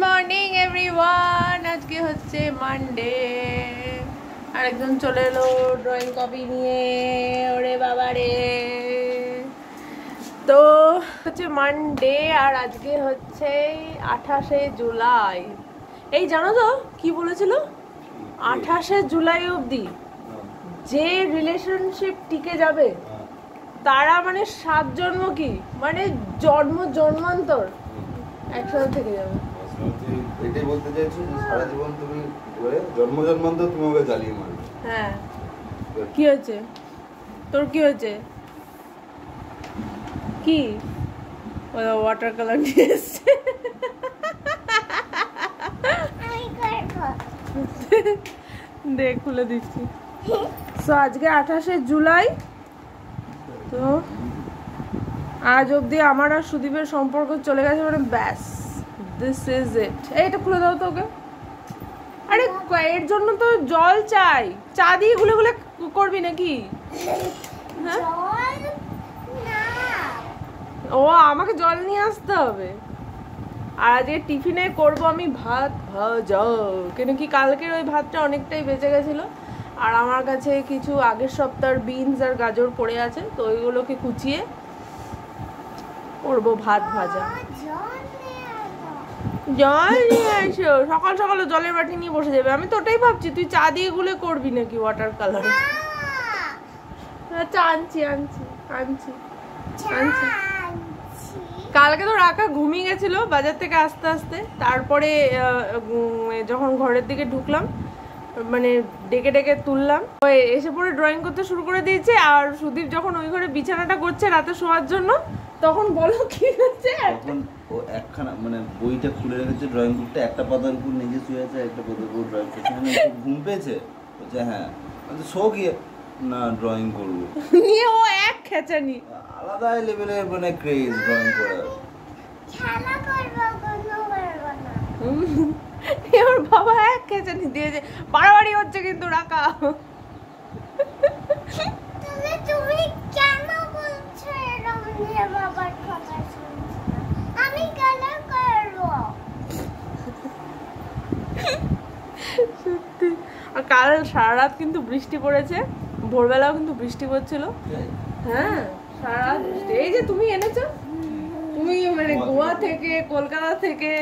Morning everyone. আজকে হচ্ছে Monday আর একজন চলে এলো ড্রয়িং কপি নিয়ে। ওরে বাবা রে, তো হচ্ছে মানডে আর আজকে হচ্ছে 28শে জুলাই। এই জানো তো কি বলেছিল, 28শে জুলাই অবধি যে রিলেশনশিপ টিকে যাবে তারা মানে 7 জন্ম কি মানে জন্মান্তর একসাথে থেকে যাবে। এটাই বলতে চাইছো যে সারা জীবন তুমি জন্মান্তর তুমি ওকে জ্বালিয়ে মারবে। হ্যাঁ, কি হয়েছে তোর, কি হয়েছে, কি ওয়াটার কালার নিয়ে এসছে? দেখ খুলে দিচ্ছি। সো আজকে 28শে জুলাই, তো আজ অবধি আমার আর সুদীপের সম্পর্ক চলে গেছে, মানে ব্যাস, দিস ইজ ইট। এইটা খুলে দাও তো ওকে। আরে এর জন্য তো জল চাই, চা দিয়ে গুলে গুলে করবি নাকি? হ্যাঁ, ও আমাকে জল নিয়ে আসতে হবে। আর আজকে টিফিনে করবো আমি ভাত ভাজা, কেন কি কালকের ওই ভাতটা অনেকটাই বেঁচে গেছিলো আর আমার কাছে কিছু আগের সপ্তাহের বিনস আর গাজর পড়ে আছে, তো ওইগুলোকে কুচিয়ে করবো ভাত ভাজা। জল নিয়ে আসো, সকাল সকাল জলের বাটি নিয়ে বসে যাবে। আমি তো ওটাই ভাবছি তুই চা দিয়ে গুলে করবি নাকি ওয়াটার কালার। আচ্ছা আনছি আনছি আনছি আনছি। কালকে তো রাখা ঘুমিয়ে গেছিল বাজার থেকে আসতে আসতে, তারপরে যখন ঘরের দিকে ঢুকলাম মানে ডেকে ডেকে তুললাম, এসে পরে ড্রয়িং করতে শুরু করে দিয়েছে। আর সুদীপ যখন ওই ঘরে বিছানাটা করছে রাতে শোয়ার জন্য, তখন বলো কি হচ্ছে, তখন ও একখানা মানে বইটা খুলে রেখেছে, ড্রয়িং বুকটা একটা পাতার উপর নিজে শুয়ে আছে, একটা পাতার উপর ড্রয়িং করছে। মানে ঘুম পেয়েছে, বলছে হ্যাঁ শো গিয়ে না ড্রয়িং করবো নিয়ে ও এক খেচানি আলাদা লেভেলের মানে ক্রেজ ড্রয়িং করার। খেলা করবো কোনো করবো না। ওর বাবা এক খেচানি দিয়েছে, বাড়াবাড়ি হচ্ছে কিন্তু রাখা। তাহলে তুমি কেন বলছো এরকম নিয়ে বাবার কথা শুনছো না? আমি খেলা করবো। সত্যি। আর কাল সারা রাত কিন্তু বৃষ্টি পড়েছে, ভোরবেলাও কিন্তু বৃষ্টি পড়ছিল। হ্যাঁ সারা রাত বৃষ্টি। এই যে তুমি এনেছো, তুমি মানে গোয়া থেকে কলকাতা থেকে,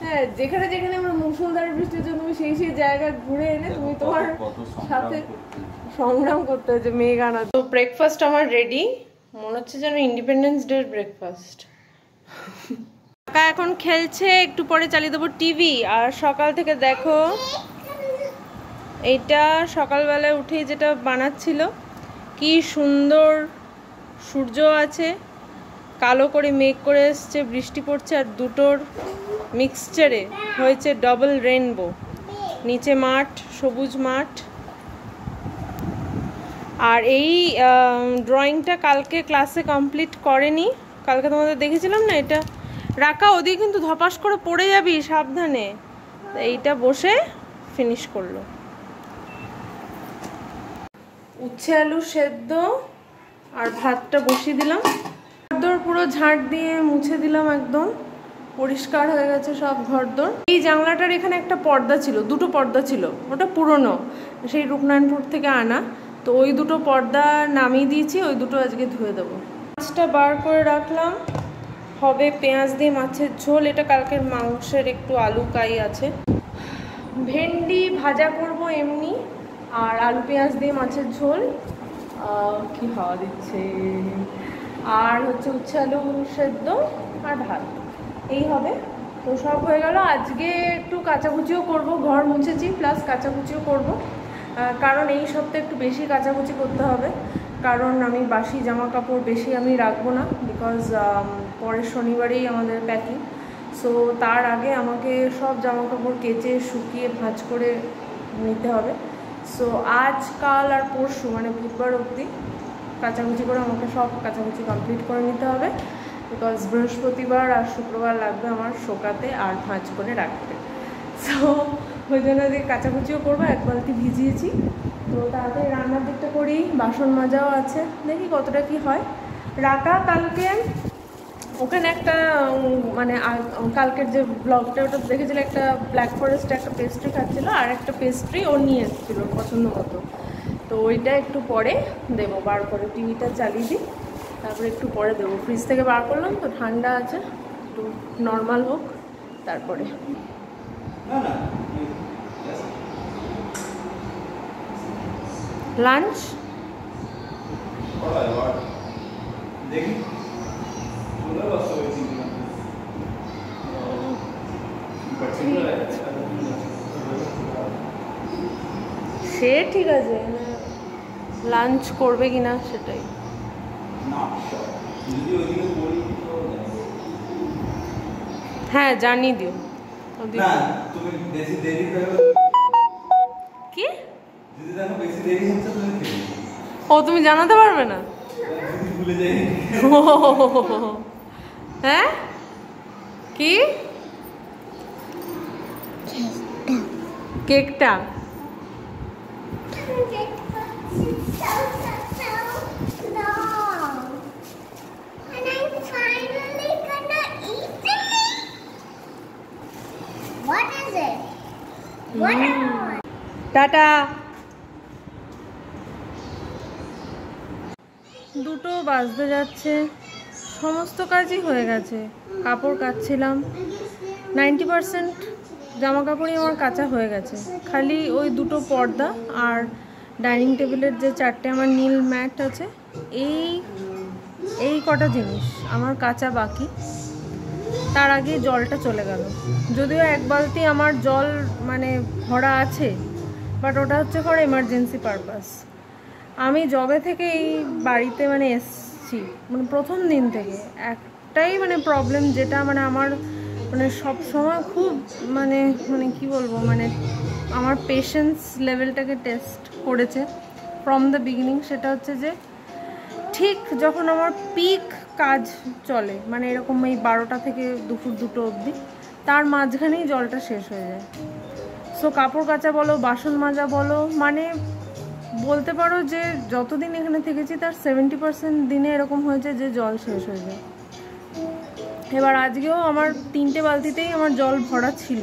হ্যাঁ যেখানে যেখানে আমরা মুষলধারে বৃষ্টি হচ্ছে তুমি সেই সেই জায়গায় ঘুরে এনে তুমি তোমার সাথে সংগ্রাম করতে হচ্ছে মেঘ আনা। তো ব্রেকফাস্ট আমার রেডি, মনে হচ্ছে যেন ইন্ডিপেন্ডেন্স ডে ব্রেকফাস্ট। কাকা এখন খেলছে, একটু পরে চালিয়ে দেবো টিভি। আর সকাল থেকে দেখো এইটা সকালবেলায় উঠে যেটা বানাচ্ছিল, কি সুন্দর সূর্য আছে, কালো করে মেঘ করে এসছে, বৃষ্টি পড়ছে, আর দুটোর মিক্সচারে হয়েছে ডবল রেইনবো। নিচে মাঠ, সবুজ মাঠ। আর এই ড্রয়িংটা কালকে ক্লাসে কমপ্লিট করেনি, কালকে তোমাদের দেখেছিলাম না, এটা রাখা ওদিকে কিন্তু ধপাস করে পড়ে যাবি সাবধানে। এইটা বসে ফিনিশ করলো। উচ্ছে আলু সেদ্ধ আর ভাতটা বসিয়ে দিলাম। ঘরদোর পুরো ঝাঁট দিয়ে মুছে দিলাম, একদম পরিষ্কার হয়ে গেছে সব ঘরদোর। এই জানলাটার এখানে একটা পর্দা ছিল, দুটো পর্দা ছিল, ওটা পুরনো, সেই রূপনারায়ণপুর থেকে আনা। তো ওই দুটো পর্দা নামিয়ে দিয়েছি, ওই দুটো আজকে ধুয়ে দেবো। মাছটা বার করে রাখলাম, হবে পেঁয়াজ দিয়ে মাছের ঝোল। এটা কালকের মাংসের একটু আলু কাই আছে। ভেন্ডি ভাজা করব এমনি, আর আলু পেঁয়াজ দিয়ে মাছের ঝোল। কি হাওয়া দিচ্ছে। আর হচ্ছে উচ্ছে আলু সেদ্ধ আর ভাত, এই হবে। তো সব হয়ে গেল। আজকে একটু কাচাকুচিও করব, ঘর মুছেছি প্লাস কাচাকুচিও করব, কারণ এই সপ্তাহে একটু বেশি কাচাকুচি করতে হবে। কারণ আমি বাসি জামা কাপড় বেশি আমি রাখবো না, বিকজ পরের শনিবারেই আমাদের প্যাকিং। সো তার আগে আমাকে সব জামা কাপড় কেচে শুকিয়ে ভাঁজ করে নিতে হবে। সো আজ কাল আর পরশু মানে বুধবার অবধি কাচাকুচি করে আমাকে সব কাচাকুচি কমপ্লিট করে নিতে হবে, বিকজ বৃহস্পতিবার আর শুক্রবার লাগবে আমার শোকাতে আর ভাঁজ করে রাখতে। সো ওই জন্য কাচাকুচিও করবো, এক বালতি ভিজিয়েছি। তো তাড়াতাড়ি রান্নার দিকটা করি, বাসন মাজাও আছে, দেখি কতটা কি হয়। রাকা কালকে ওখানে একটা মানে কালকের যে ব্লগটা ওটা দেখেছিল, একটা ব্ল্যাক ফরেস্ট একটা পেস্ট্রি খাচ্ছিল, আর একটা পেস্ট্রি ও নিয়ে এসেছিল পছন্দ মতো। তো ওইটা একটু পরে দেবো, বার করে টিভিটা চালিয়ে দিই, তারপরে একটু পরে দেবো। ফ্রিজ থেকে বার করলাম তো ঠান্ডা আছে, একটু নর্মাল হোক তারপরে। লাঞ্চ সে ঠিক আছে, লাঞ্চ করবে কিনা সেটাই। হ্যাঁ জানিয়ে দিও। কি ও তুমি জানাতে পারবে না? হ্যাঁ কি কেকটা টাটা। 2টো বাজতে যাচ্ছে, সমস্ত কাজই হয়ে গেছে। কাপড় কাচ্ছিলাম, 90% জামা কাপড়ই আমার কাচা হয়ে গেছে। খালি ওই 2টো পর্দা আর ডাইনিং টেবিলের যে 4টে আমার নীল ম্যাট আছে, এই কটা জিনিস আমার কাচা বাকি। তার আগে জলটা চলে গেল, যদিও 1 বালতি আমার জল মানে ভরা আছে, বাট ওটা হচ্ছে ফর এমার্জেন্সি পারপাস। আমি জবে থেকে এই বাড়িতে মানে এসছি, মানে প্রথম দিন থেকে একটাই মানে প্রবলেম, যেটা মানে আমার মানে সব সময় খুব মানে মানে কি বলবো, মানে আমার পেশেন্স লেভেলটাকে টেস্ট করেছে ফ্রম দ্য বিগিনিং। সেটা হচ্ছে যে ঠিক যখন আমার পিক কাজ চলে, মানে এরকম এই 12টা থেকে দুপুর 2টো অবধি, তার মাঝখানেই জলটা শেষ হয়ে যায়। সো কাপড় কাচা বলো, বাসন মাজা বলো, মানে বলতে পারো যে যতদিন এখানে থেকেছি তার 70% দিনে এরকম হয়েছে যে জল শেষ হয়ে যায়। এবার আজকেও আমার 3টে বালতিতেই আমার জল ভরা ছিল।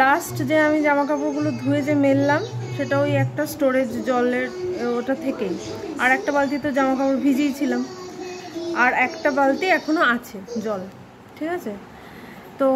লাস্ট যে আমি জামা কাপড়গুলো ধুয়ে যে মেললাম, সেটা ওই একটা স্টোরেজ জলের ওটা থেকেই। আর একটা বালতিতে জামা কাপড় ভিজিয়েছিলাম, আর একটা বালতি এখনও আছে জল, ঠিক আছে। তো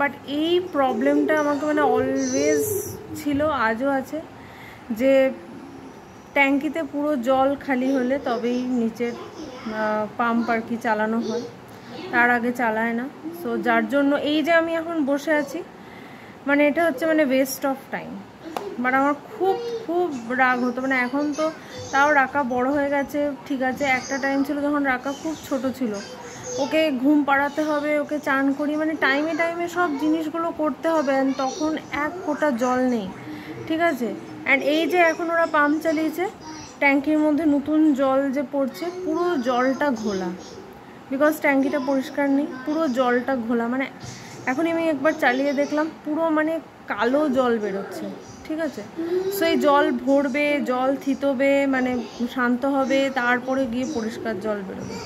বাট এই প্রবলেমটা আমাকে মানে অলওয়েজ ছিল, আজও আছে, যে ট্যাঙ্কিতে পুরো জল খালি হলে তবেই নিচের পাম্প আর কি চালানো হয়, তার আগে চালায় না। সো যার জন্য এই যে আমি এখন বসে আছি, মানে এটা হচ্ছে মানে ওয়েস্ট অফ টাইম। বাট আমার খুব খুব রাগ হতো, মানে এখন তো তাও রাকা বড় হয়ে গেছে, ঠিক আছে। একটা টাইম ছিল যখন রাকা খুব ছোট ছিল, ওকে ঘুম পাড়াতে হবে, ওকে চান করি, মানে টাইমে টাইমে সব জিনিসগুলো করতে হবে, অ্যান্ড তখন 1 ফোঁটা জল নেই, ঠিক আছে। অ্যান্ড এই যে এখন ওরা পাম্প চালিয়েছে, ট্যাঙ্কির মধ্যে নতুন জল যে পড়ছে, পুরো জলটা ঘোলা, বিকজ ট্যাঙ্কিটা পরিষ্কার নেই, পুরো জলটা ঘোলা। মানে এখন আমি একবার চালিয়ে দেখলাম, পুরো মানে কালো জল বেরোচ্ছে, ঠিক আছে। সো এই জল ভরবে, জল থিতবে, মানে শান্ত হবে, তারপরে গিয়ে পরিষ্কার জল বেরোবে।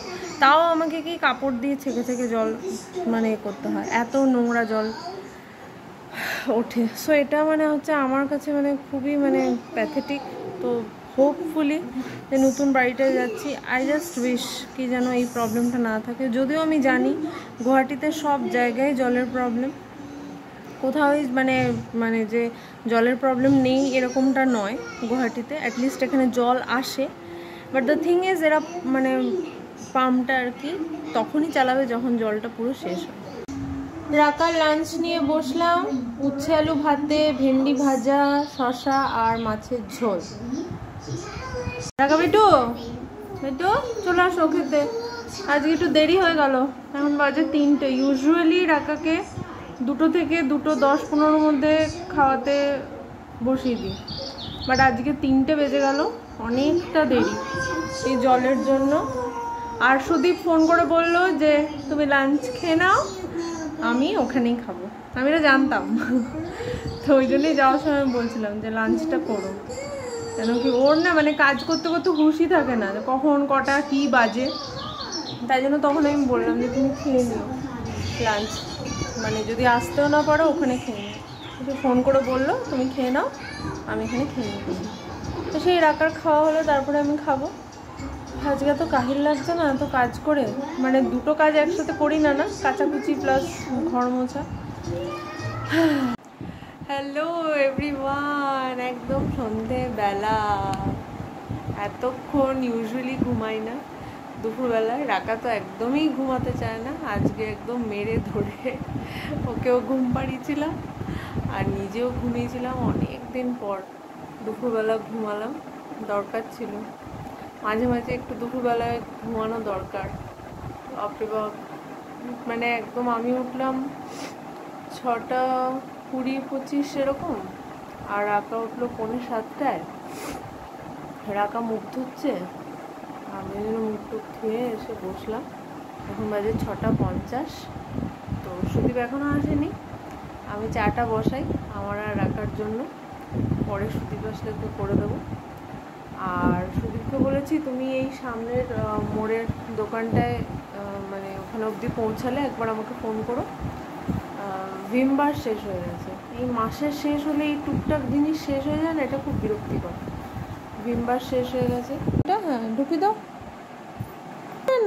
তাও আমাকে কি কাপড় দিয়ে ছেঁকে ছেঁকে জল মানে করতে হয়, এত নোংরা জল ওঠে। সো এটা মানে হচ্ছে আমার কাছে মানে খুবই মানে প্যাথেটিক। তো হোপফুলি যে নতুন বাড়িটায় যাচ্ছি, আই জাস্ট উইশ কি যেন এই প্রবলেমটা না থাকে। যদিও আমি জানি গুয়াহাটিতে সব জায়গায় জলের প্রবলেম, কোথাও মানে মানে যে জলের প্রবলেম নেই এরকমটা নয় গুয়াহাটিতে, অ্যাটলিস্ট এখানে জল আসে। বাট দ্য থিং ইজ, এরা মানে পাম্পটা আর কি তখনই চালাবে যখন জলটা পুরো শেষ হয়। রাকার লাঞ্চ নিয়ে বসলাম, উচ্ছে আলু ভাতে, ভেন্ডি ভাজা, শসা আর মাছের ঝোল। রাকা বেটু বেটু চলে আসো খেতে, আজকে একটু দেরি হয়ে গেল, এখন বাজে 3টে। ইউজুয়ালি রাকাকে 2টো থেকে 2:10-15 মধ্যে খাওয়াতে বসিয়ে দিই, বাট আজকে 3টে বেজে গেল, অনেকটা দেরি এই জলের জন্য। আর সুদীপ ফোন করে বললো যে তুমি লাঞ্চ খেয়ে নাও, আমি ওখানেই খাবো। আমি এটা জানতাম, তো ওই জন্যই যাওয়ার সময় বলছিলাম যে লাঞ্চটা করো, কেন কি ওর না মানে কাজ করতে করতে হুঁশই থাকে না, কখন কটা কি বাজে। তাই জন্য তখন আমি বললাম যে তুমি খেয়ে নিও লাঞ্চ, মানে যদি আসতেও না পারো ওখানে খেয়ে নিও। কিন্তু ফোন করে বললো তুমি খেয়ে নাও, আমি এখানে খেয়ে নিচ্ছি। তো সেই রাকার খাওয়া হলো, তারপরে আমি খাবো। আজকে তো কাহিল লাগছে না এত কাজ করে, মানে দুটো কাজ একসাথে করি না, কাচাকুচি প্লাস ঘর মোছা। হ্যালো এভরিওয়ান, একদম সন্ধেবেলা। এতক্ষণ ইউজুয়ালি ঘুমাই না দুপুরবেলায়। রাকা তো একদমই ঘুমাতে চায় না, আজকে একদম মেরে ধরে ওকেও ঘুম পাড়িয়েছিলাম আর নিজেও ঘুমিয়েছিলাম। অনেক দিন পর দুপুরবেলা ঘুমালাম, দরকার ছিল। মাঝে মাঝে একটু দুপুরবেলায় ঘুমানো দরকার। বাপরে বাপ, মানে একদম আমি উঠলাম 6:20-25 এরকম, আর রাকা উঠলো 6:45। রাকা মুখ ধুচ্ছে, আমি মুখ টুক ধুয়ে এসে বসলাম। এখন বাজে 6:50। তো সুদীপ এখনও আসেনি। আমি চাটা বসাই আমার আর রাকার জন্য, পরে সুদীপ আসলে তো করে দেবো। আর সুদীপকে বলেছি তুমি এই সামনের মোড়ের দোকানটায় মানে ওখানে অবধি পৌঁছালে একবার আমাকে ফোন করো। ভিমবার শেষ হয়ে গেছে, এই মাসের শেষ হলে এই টুকটাক জিনিস শেষ হয়ে যায় না, এটা খুব বিরক্তিকর। ভিমবার শেষ হয়ে গেছে, এটা হ্যাঁ ঢুকি দাও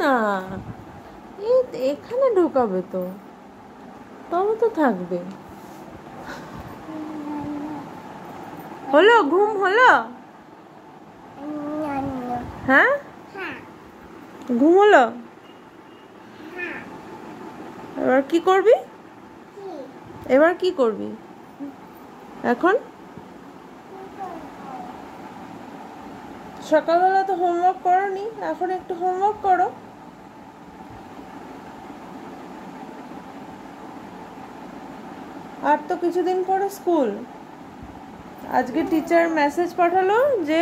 না, এখানে ঢোকাবে তো, তবে তো থাকবে। হলো ঘুম হলো? হ্যাঁ ঘুম হলো? এবার কি করবি? এবার কি করবি এখন? সকালবেলা তো হোমওয়ার্ক করোনি, এখন একটু হোমওয়ার্ক করো। আর তো কিছুদিন পরে স্কুল। আজকে টিচার মেসেজ পাঠালো যে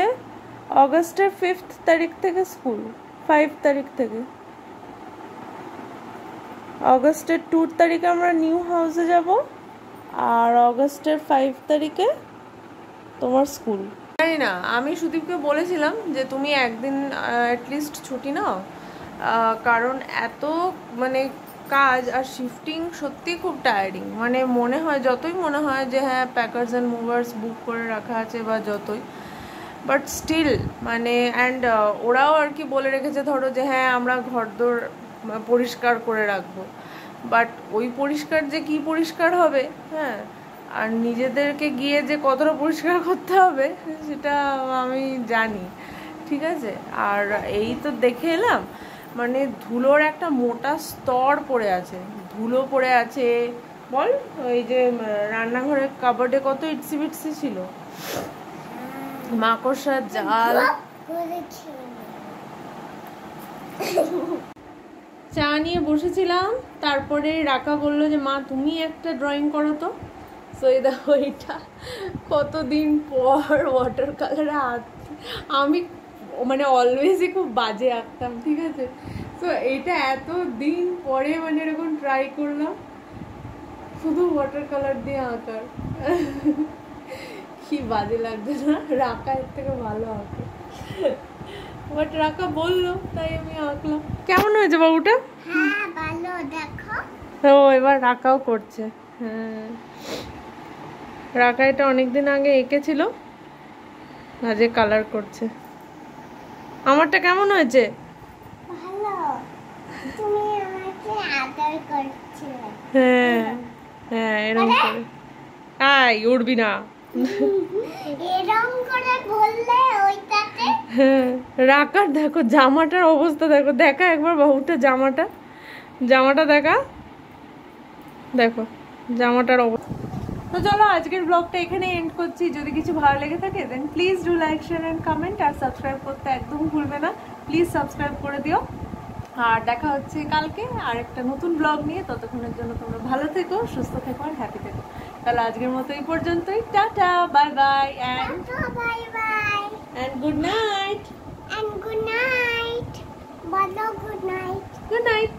অগাস্টের 5 তারিখ থেকে স্কুল, 5 তারিখ থেকে। অগাস্টের 2 তারিখে আমরা নিউ হাউসে যাব, আর অগাস্টের 5 তারিখে তোমার স্কুল। জানি না, আমি সুদীপকে বলেছিলাম যে তুমি একদিন অ্যাটলিস্ট ছুটি নাও, কারণ এত মানে কাজ আর শিফটিং সত্যি খুব টায়ারিং। মানে মনে হয়, যতই মনে হয় যে হ্যাঁ প্যাকার্স অ্যান্ড মুভার্স বুক করে রাখা আছে বা যতই, বাট স্টিল মানে অ্যান্ড ওরাও আর কি বলে রেখেছে ধরো যে হ্যাঁ আমরা ঘরদোর পরিষ্কার করে রাখবো, বাট ওই পরিষ্কার যে কি পরিষ্কার হবে, হ্যাঁ, আর নিজেদেরকে গিয়ে যে কতটা পরিষ্কার করতে হবে সেটা আমি জানি, ঠিক আছে। আর এই তো দেখে এলাম, মানে ধুলোর একটা মোটা স্তর পড়ে আছে, ধুলো পড়ে আছে। বল ওই যে রান্নাঘরের কাবার্ডে কত ইটসি বিটসি ছিল, মাকড়সার জাল। চা নিয়ে বসেছিলাম, তারপরে রাকা বললো যে মা তুমি একটা ড্রয়িং করো তো। সো এই দেখো, এটা কতদিন পর ওয়াটার কালারে আমি মানে অলওয়েজই খুব বাজে আঁকতাম, ঠিক আছে। তো এটা এত দিন পরে মানে এরকম ট্রাই করলাম শুধু ওয়াটার কালার দিয়ে আঁকার। কি বাজে লাগছে না? রাকা এর থেকে ভালো আঁকে, বাট রাকা বললো তাই আমি আঁকলাম। কেমন হয়েছে বাবুটা? হ্যাঁ ভালো, দেখো। ও এবার রাকাও করছে। হ্যাঁ, রাকা এটা অনেকদিন আগে এঁকেছিল, আজকে কালার করছে। আমারটা কেমন হয়েছে? ভালো, তুমি আমাকে আদর করছিলে। হ্যাঁ হ্যাঁ, এরকম করে। আয় উড়বি না। এরকম করে বললে ওইটাতে। হ্যাঁ, রাকার দেখো জামাটার অবস্থা, দেখো দেখা একবার বাবুটা জামাটা, জামাটা দেখা, দেখো জামাটার অবস্থা। তো চলো আজকের ব্লগটা এখানে এন্ড করছি। যদি কিছু ভালো লেগে থাকে দেন please do like, share and comment, আর সাবস্ক্রাইব করতে একদম ভুলবে না। প্লিজ সাবস্ক্রাইব করে দিও, আর দেখা হচ্ছে কালকে আর একটা নতুন ব্লগ নিয়ে। ততক্ষণের জন্য তোমরা ভালো থেকো, সুস্থ থেকো আর হ্যাপি থেকো। তাহলে আজকের মতো এই পর্যন্তই। Tata, bye bye and bye bye good night. and good night. Bye, good night. Good night.